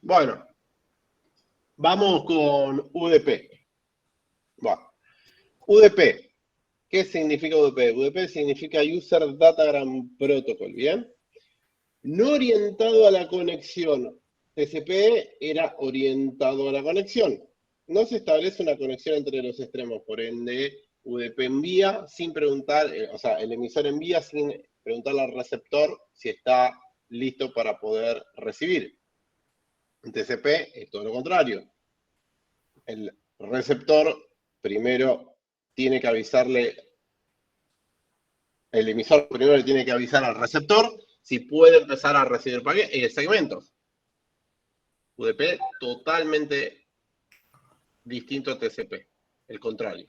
Bueno, vamos con UDP. Bueno, UDP. ¿Qué significa UDP? UDP significa User Datagram Protocol, ¿bien? No orientado a la conexión. TCP era orientado a la conexión. No se establece una conexión entre los extremos, por ende, UDP envía sin preguntar, o sea, el emisor envía sin preguntarle al receptor si está listo para poder recibir. En TCP es todo lo contrario. El receptor primero tiene que avisarle, el emisor primero le tiene que avisar al receptor si puede empezar a recibir segmentos. UDP totalmente distinto a TCP, el contrario.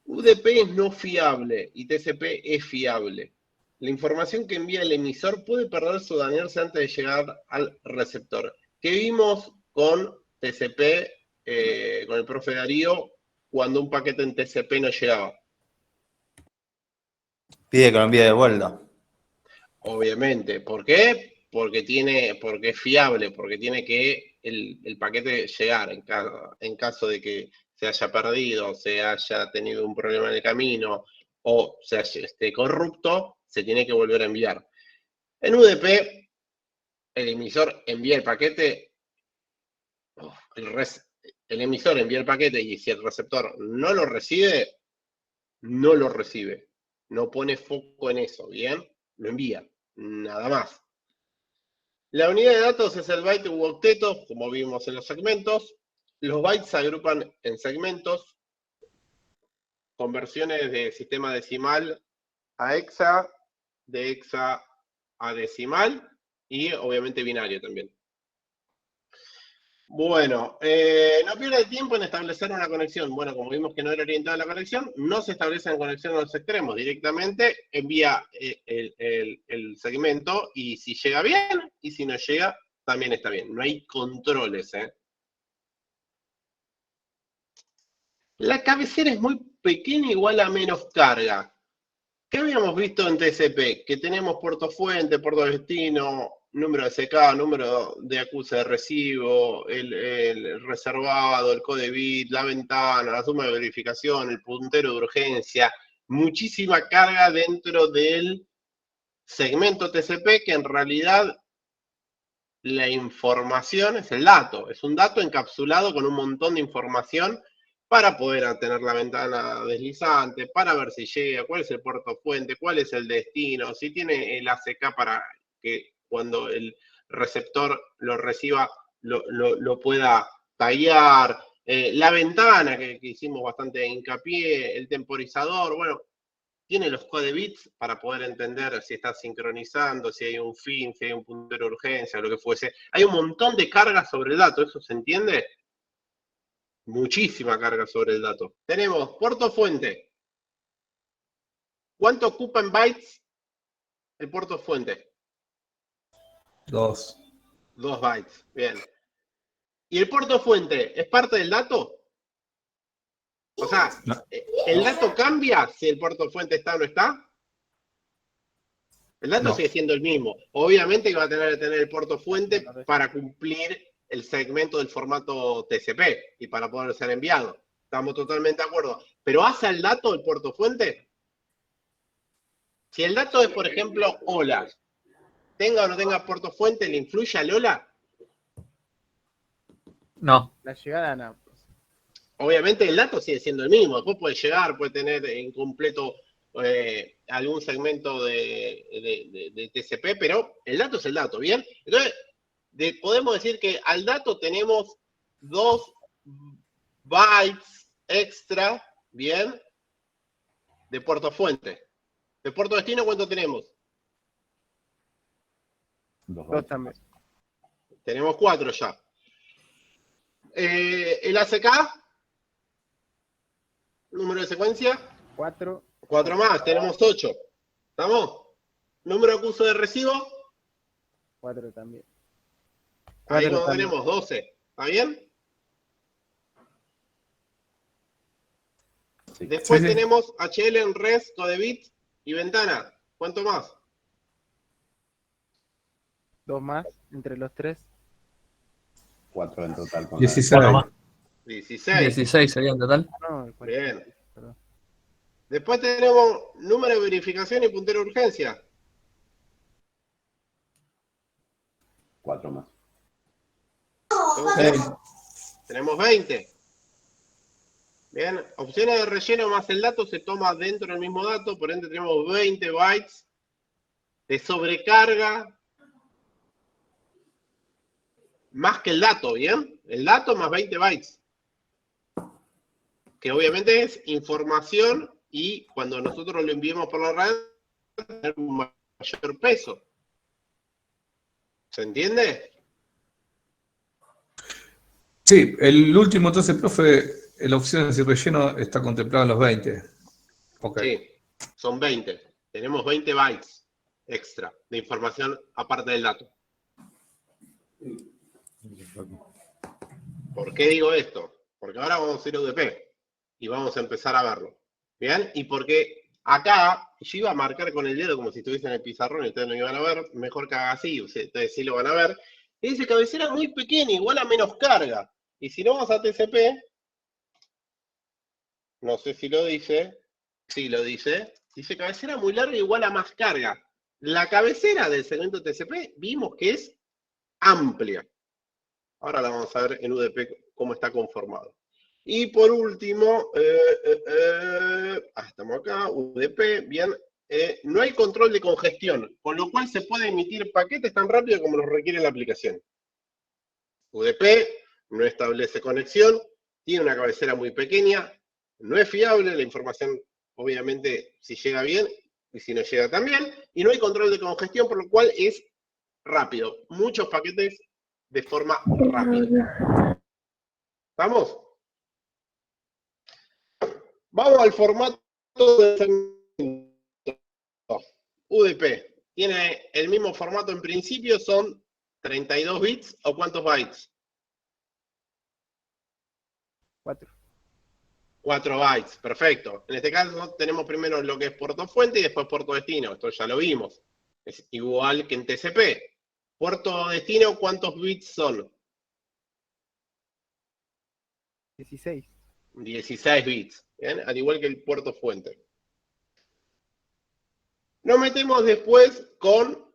UDP es no fiable y TCP es fiable. La información que envía el emisor puede perderse o dañarse antes de llegar al receptor. ¿Qué vimos con TCP, con el profe Darío, cuando un paquete en TCP no llegaba? Pide que lo envíe de vuelta. Obviamente. ¿Por qué? Porque es fiable, porque tiene que el paquete llegar en caso de que se haya perdido, se haya tenido un problema en el camino o esté corrupto, se tiene que volver a enviar. En UDP, el emisor envía el paquete, el emisor envía el paquete y si el receptor no lo recibe, no lo recibe. No pone foco en eso, ¿bien? Lo envía, nada más. La unidad de datos es el byte u octeto, como vimos en los segmentos. Los bytes se agrupan en segmentos, conversiones de sistema decimal a hexa, de hexa a decimal y obviamente binario también. Bueno, no pierde tiempo en establecer una conexión. Bueno, como vimos que no era orientada a la conexión, no se establece en conexión a los extremos. Directamente envía el segmento y si llega bien y si no llega, también está bien. No hay controles, ¿eh? La cabecera es muy pequeña, igual a menos carga. ¿Qué habíamos visto en TCP? Que tenemos puerto fuente, puerto destino, número de SK, número de acuse de recibo, el reservado, el code bit, la ventana, la suma de verificación, el puntero de urgencia, muchísima carga dentro del segmento TCP que en realidad la información es el dato, es un dato encapsulado con un montón de información para poder tener la ventana deslizante, para ver si llega, cuál es el puerto fuente, cuál es el destino, si tiene el ACK para que cuando el receptor lo reciba lo pueda tallar, la ventana que hicimos bastante hincapié, el temporizador, bueno, tiene los code bits para poder entender si está sincronizando, si hay un fin, si hay un puntero de urgencia, lo que fuese. Hay un montón de carga sobre el dato, ¿eso se entiende? Muchísima carga sobre el dato. Tenemos puerto fuente. ¿Cuánto ocupa en bytes el puerto fuente? 2. 2 bytes, bien. ¿Y el puerto fuente es parte del dato? O sea, No. ¿el dato cambia si el puerto fuente está o no está? El dato No. sigue siendo el mismo. Obviamente que va a tener que tener el puerto fuente para cumplir el segmento del formato TCP y para poder ser enviado. Estamos totalmente de acuerdo. ¿Pero hace al dato el puerto fuente? Si el dato es, por ejemplo, hola, tenga o no tenga puerto fuente, ¿le influye al hola? No. La llegada no. Obviamente el dato sigue siendo el mismo. Después puede llegar, puede tener incompleto algún segmento de TCP, pero el dato es el dato, ¿bien? Entonces, podemos decir que al dato tenemos 2 bytes extra, ¿bien? De puerto fuente. ¿De puerto destino cuánto tenemos? 2 también. Tenemos 4 ya. El ACK, número de secuencia. 4. 4 más, tenemos 8. ¿Estamos? Número de acuso de recibo. 4 también. Ahí 4 cuando también. tenemos 12. ¿Está bien? Sí. Después Sí, sí. tenemos HL en res, code bit y ventana. ¿Cuánto más? 2 más entre los 3. 4 en total con 16. Cuatro más. 16. 16 sería en total. No, el 40, Bien. perdón. Después tenemos número de verificación y puntero de urgencia. 4 más. Entonces, tenemos 20. Bien, opciones de relleno más el dato se toma dentro del mismo dato, por ende tenemos 20 bytes de sobrecarga más que el dato, ¿bien? El dato más 20 bytes. Que obviamente es información y cuando nosotros lo enviemos por la red, va a tener un mayor peso. ¿Se entiende? Sí, el último entonces, profe, la opción de relleno está contemplado en los 20. Ok. Sí, son 20. Tenemos 20 bytes extra de información aparte del dato. ¿Por qué digo esto? Porque ahora vamos a ir a UDP y vamos a empezar a verlo. ¿Bien? Y porque acá yo iba a marcar con el dedo como si estuviese en el pizarrón y ustedes no iban a ver, mejor que haga así, ustedes sí lo van a ver. Y dice cabecera muy pequeña, igual a menos carga. Y si no vamos a TCP, no sé si lo dice, sí lo dice, dice cabecera muy larga igual a más carga. La cabecera del segmento TCP vimos que es amplia. Ahora la vamos a ver en UDP cómo está conformado. Y por último, estamos acá, UDP, bien, no hay control de congestión, con lo cual se puede emitir paquetes tan rápido como los requiere la aplicación. UDP no establece conexión, tiene una cabecera muy pequeña, no es fiable, la información obviamente si llega bien y si no llega también, y no hay control de congestión, por lo cual es rápido, muchos paquetes de forma rápida. ¿Estamos? Vamos al formato del segmento. UDP. Tiene el mismo formato en principio, son 32 bits o ¿cuántos bytes? 4. 4 bytes, perfecto. En este caso tenemos primero lo que es puerto fuente y después puerto destino. Esto ya lo vimos. Es igual que en TCP. Puerto destino, ¿cuántos bits son? 16. 16 bits. ¿Bien? Al igual que el puerto fuente. Nos metemos después con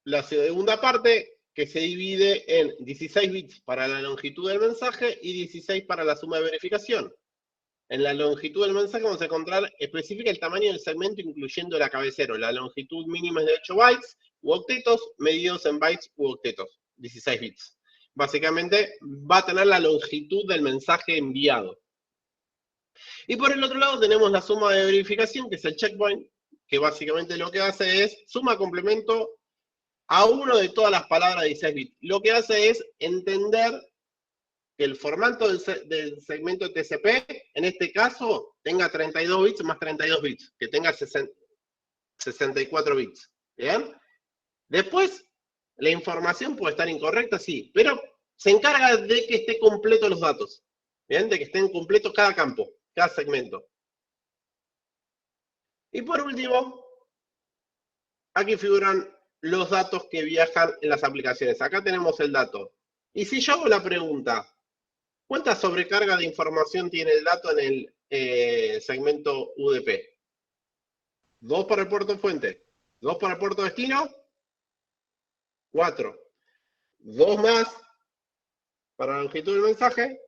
la segunda parte, que se divide en 16 bits para la longitud del mensaje y 16 para la suma de verificación. En la longitud del mensaje vamos a encontrar, especifica el tamaño del segmento incluyendo la cabecera. La longitud mínima es de 8 bytes u octetos, medidos en bytes u octetos, 16 bits. Básicamente va a tener la longitud del mensaje enviado. Y por el otro lado tenemos la suma de verificación, que es el checkpoint, que básicamente lo que hace es suma complemento a uno de todas las palabras de 16 bits. Lo que hace es entender que el formato del segmento de TCP, en este caso, tenga 32 bits más 32 bits, que tenga 64 bits. ¿Bien? Después, la información puede estar incorrecta, sí, pero se encarga de que esté completo los datos. ¿Bien? De que estén completos cada campo, cada segmento. Y por último, aquí figuran los datos que viajan en las aplicaciones. Acá tenemos el dato. Y si yo hago la pregunta, ¿cuánta sobrecarga de información tiene el dato en el segmento UDP? 2 para el puerto fuente, 2 para el puerto destino, 4. 2 más para la longitud del mensaje,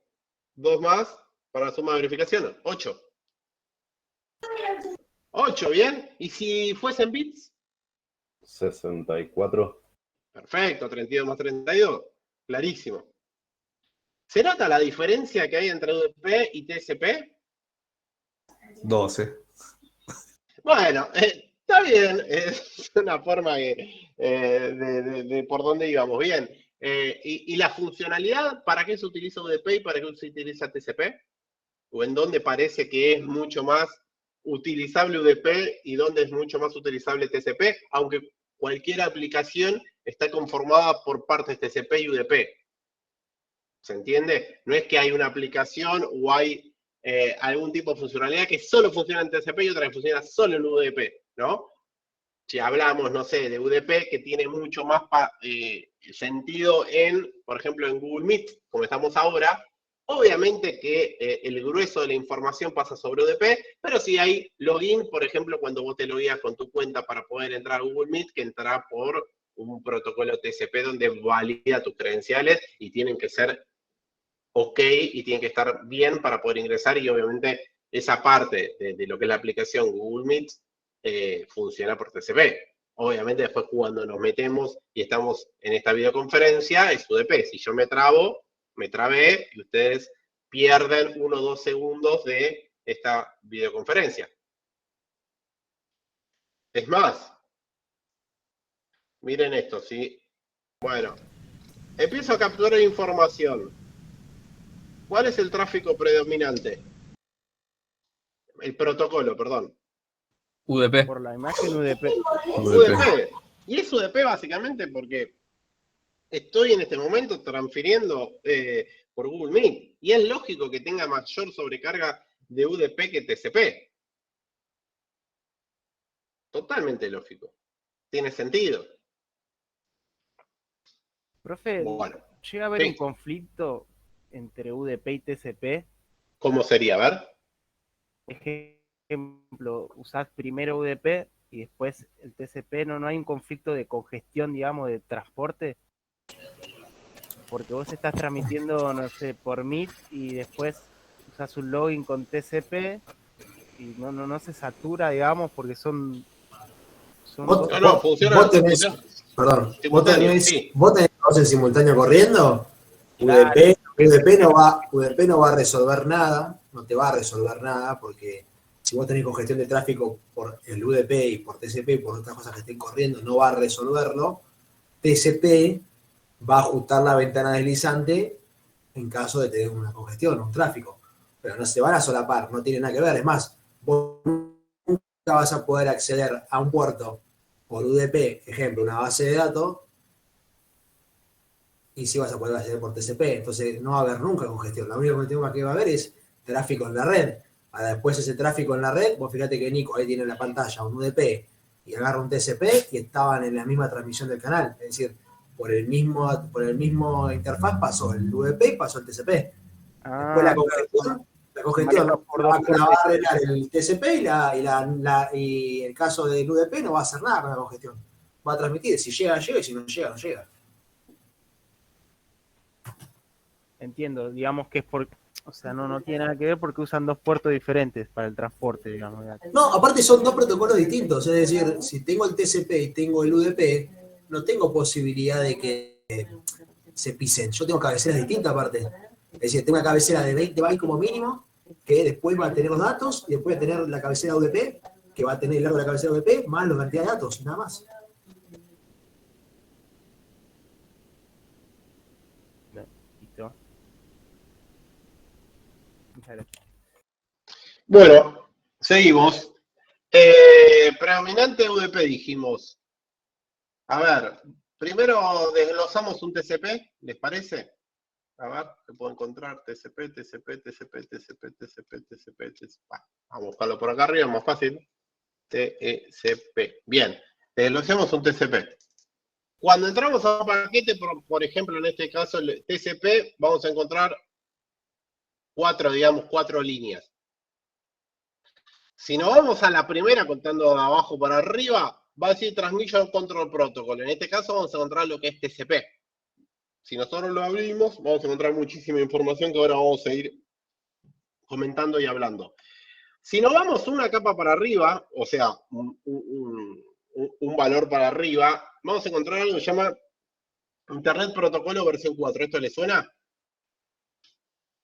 2 más para la suma de verificación, 8. 8, ¿bien? ¿Y si fuesen bits? 64. Perfecto, 32 más 32. Clarísimo. ¿Se nota la diferencia que hay entre UDP y TCP? 12. Bueno, está bien. Es una forma de por dónde íbamos. Bien. ¿Y la funcionalidad? ¿Para qué se utiliza UDP y para qué se utiliza TCP? ¿O en dónde parece que es mucho más utilizable UDP y dónde es mucho más utilizable TCP? Aunque cualquier aplicación está conformada por partes TCP y UDP. ¿Se entiende? No es que hay una aplicación o hay algún tipo de funcionalidad que solo funciona en TCP y otra que funciona solo en UDP, ¿no? si hablamos, no sé, de UDP, que tiene mucho más sentido en, por ejemplo, en Google Meet, como estamos ahora, obviamente que el grueso de la información pasa sobre UDP, pero si hay login, por ejemplo, cuando vos te logueas con tu cuenta para poder entrar a Google Meet, que entrará por un protocolo TCP donde valida tus credenciales y tienen que ser ok y tienen que estar bien para poder ingresar, y obviamente esa parte de lo que es la aplicación Google Meet funciona por TCP. Obviamente después cuando nos metemos y estamos en esta videoconferencia es UDP. Si yo me trabé y ustedes pierden 1 o 2 segundos de esta videoconferencia. Es más, miren esto, ¿sí? Bueno, empiezo a capturar información. ¿Cuál es el tráfico predominante? El protocolo, perdón. UDP. Por la imagen UDP. UDP. Y es UDP básicamente porque estoy en este momento transfiriendo por Google Meet. Y es lógico que tenga mayor sobrecarga de UDP que TCP. Totalmente lógico. Tiene sentido. Profe, Bueno, ¿llega a haber sí. un conflicto entre UDP y TCP? ¿Cómo sería? A ver. Ejemplo, usás primero UDP y después el TCP, ¿no hay un conflicto de congestión, digamos, de transporte? Porque vos estás transmitiendo, no sé, por Meet y después usás un login con TCP y no se satura, digamos, porque son Vos, No, no, funciona. vos tenés, funciona perdón, simultáneo, sí. vos tenés dos en simultáneo corriendo. Claro. UDP no va a resolver nada, no te va a resolver nada, porque si vos tenés congestión de tráfico por el UDP y por TCP y por otras cosas que estén corriendo, no va a resolverlo. TCP va a ajustar la ventana deslizante en caso de tener una congestión, un tráfico. Pero no se van a solapar, no tiene nada que ver. Es más, vos nunca vas a poder acceder a un puerto por UDP, ejemplo, una base de datos, y sí vas a poder acceder por TCP. Entonces no va a haber nunca congestión. La única congestión que va a haber es tráfico en la red. Ahora, después ese tráfico en la red, vos fíjate que Nico ahí tiene en la pantalla un UDP y agarra un TCP y estaban en la misma transmisión del canal. Es decir, por el mismo interfaz pasó el UDP y pasó el TCP. Después la congestión la va a arreglar el TCP y el caso del UDP no va a hacer nada con la congestión. Va a transmitir, si llega, llega, y si no llega, no llega. Entiendo, digamos que es por, o sea, no tiene nada que ver porque usan dos puertos diferentes para el transporte, digamos. No, aparte son dos protocolos distintos, es decir, si tengo el TCP y tengo el UDP, no tengo posibilidad de que se pisen. Yo tengo cabeceras distintas aparte. Es decir, tengo una cabecera de 20 bytes como mínimo, que después va a tener los datos, y después va a tener la cabecera UDP, que va a tener el largo de la cabecera UDP, más la cantidad de datos, nada más. Listo. Muchas gracias. Bueno, seguimos. Predominante UDP dijimos. A ver, primero desglosamos un TCP, ¿les parece? A ver, ¿qué puedo encontrar? TCP. Vamos a buscarlo por acá arriba, más fácil. TCP. Bien, desglosemos un TCP. Cuando entramos a un paquete, por ejemplo, en este caso el TCP, vamos a encontrar cuatro líneas. Si nos vamos a la primera, contando de abajo para arriba, va a decir Transmission Control Protocol. En este caso vamos a encontrar lo que es TCP. Si nosotros lo abrimos, vamos a encontrar muchísima información que ahora vamos a ir comentando y hablando. Si nos vamos una capa para arriba, o sea, un valor para arriba, vamos a encontrar algo que se llama Internet Protocolo versión 4. ¿Esto le suena?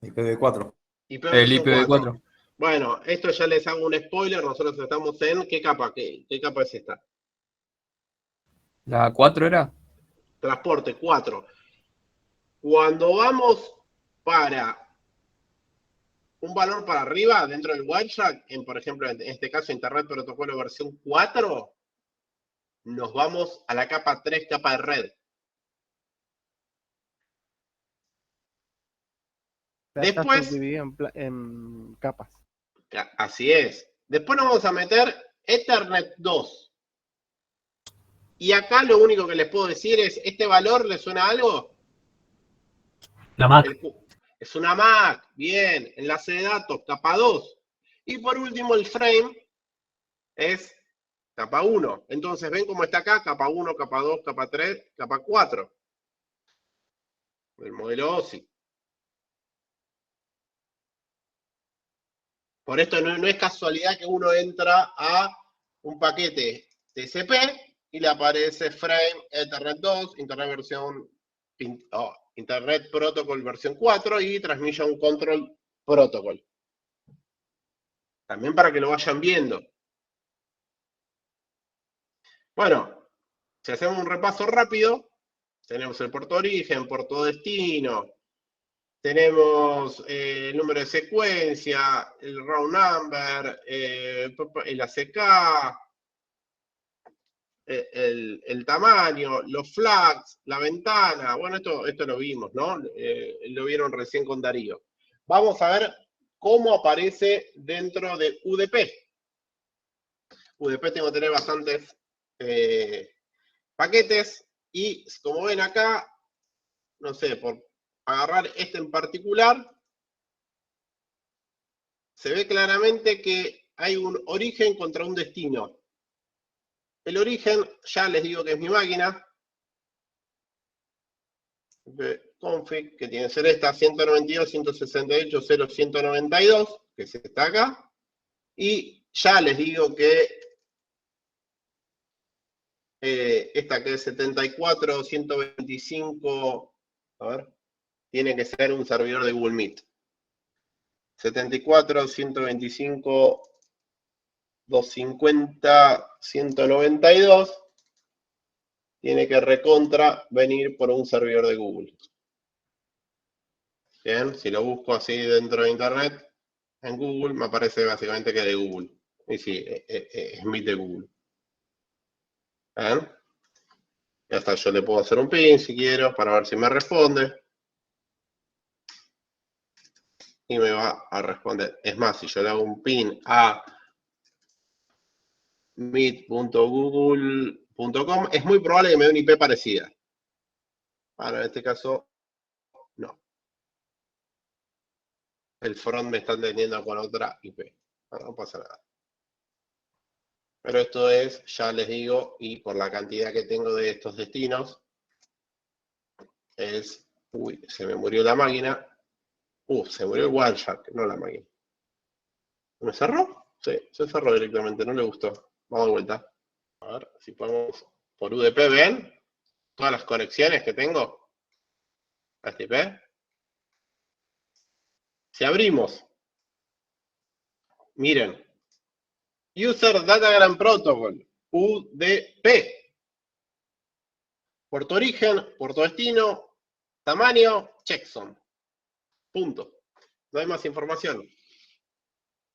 IPv4. El IPv4. Bueno, esto ya les hago un spoiler. Nosotros estamos en... ¿Qué capa? ¿Qué capa es esta? ¿La 4 era? Transporte 4. Cuando vamos para un valor para arriba dentro del Wireshark, por ejemplo, en este caso Internet Protocolo versión 4, nos vamos a la capa 3, capa de red. Después, está subdividido en capas. Así es. Después nos vamos a meter Ethernet 2. Y acá lo único que les puedo decir es, ¿este valor le suena a algo? La Mac. Es una Mac, bien, enlace de datos, capa 2. Y por último el frame es capa 1. Entonces, ¿ven cómo está acá? Capa 1, capa 2, capa 3, capa 4. El modelo OSI. Por esto no es casualidad que uno entra a un paquete TCP y le aparece Frame, Ethernet 2, Internet Protocol versión 4 y Transmission Control Protocol. También para que lo vayan viendo. Bueno, si hacemos un repaso rápido, tenemos el puerto origen, puerto destino, tenemos el número de secuencia, el round number, el ACK, el tamaño, los flags, la ventana. Bueno, esto lo vimos, ¿no? Lo vieron recién con Darío. Vamos a ver cómo aparece dentro de UDP. UDP tengo que tener bastantes paquetes y como ven acá, no sé, por agarrar este en particular, se ve claramente que hay un origen contra un destino. El origen, ya les digo que es mi máquina, config, que tiene que ser esta, 192.168.0.192, que es esta acá, y ya les digo que esta que es 74.125, a ver, tiene que ser un servidor de Google Meet. 74.125.250.192 tiene que recontra venir por un servidor de Google. Bien, si lo busco así dentro de internet, en Google, me aparece básicamente que es de Google. Y sí, es Meet de Google. ¿Bien? Ya está, yo le puedo hacer un ping si quiero para ver si me responde. Y me va a responder. Es más, si yo le hago un ping a meet.google.com, es muy probable que me dé una IP parecida. Ahora, en este caso, no. El front me está entendiendo con otra IP. No pasa nada. Pero esto es, ya les digo, y por la cantidad que tengo de estos destinos, es, uy, se me murió la máquina. Se murió el Wireshark, no la máquina. ¿Me cerró? Sí, se cerró directamente, no le gustó. Vamos de vuelta. A ver si podemos, por UDP, ¿ven? Todas las conexiones que tengo a este IP. Si abrimos, miren, User Datagram Protocol, UDP. Puerto origen, puerto destino, tamaño, checksum. Punto. No hay más información.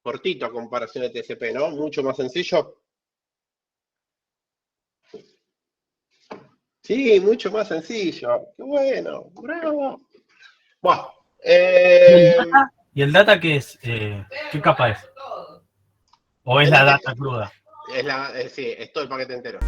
Cortito a comparación de TCP, ¿no? Mucho más sencillo. Sí, mucho más sencillo. Qué bueno. Bravo. Bueno. ¿Y el data qué es? ¿Qué capa es? ¿O es la data cruda? Sí, es todo el paquete entero.